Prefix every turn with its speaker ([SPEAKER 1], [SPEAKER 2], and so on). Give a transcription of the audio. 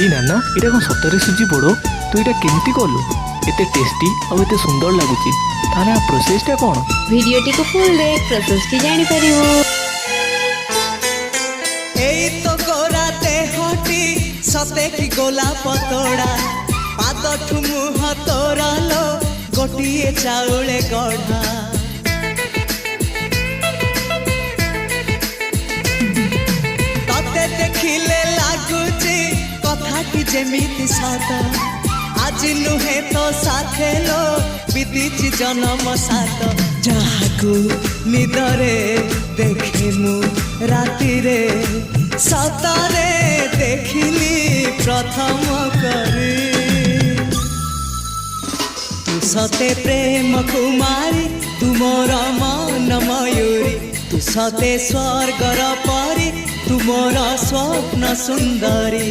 [SPEAKER 1] এই নাନା এটা কোন সତରେ সুজি পড়ো তু এটা কেমতি কলু এতে টেস্টি আর এতে সুন্দর লাগুচি তাহলে आ प्रोसेसटा কোন
[SPEAKER 2] ভিডিওটি কো ফুল দেখ প্রসেসটি জানি পারিবো।
[SPEAKER 3] এই তো গোরাতে হটি সতে কি গোলা পতড়া পাদঠু মুহ তোরালো গোটিয়ে চাউলে গড়া ততে দেখিলে লাগুচি কথাটি যেমিতি সত আজি নুহে তো সাথে লো বিদিছি জনম সাত যাহাকু নিদরে দেখি মু রাতিরে সতরে দেখিলি প্রথম করে তু সতে প্রেম কুমারী তুমর মন ময়ূরী তু সতে স্বর্গর পরি তুমর স্বপ্ন সুন্দরী।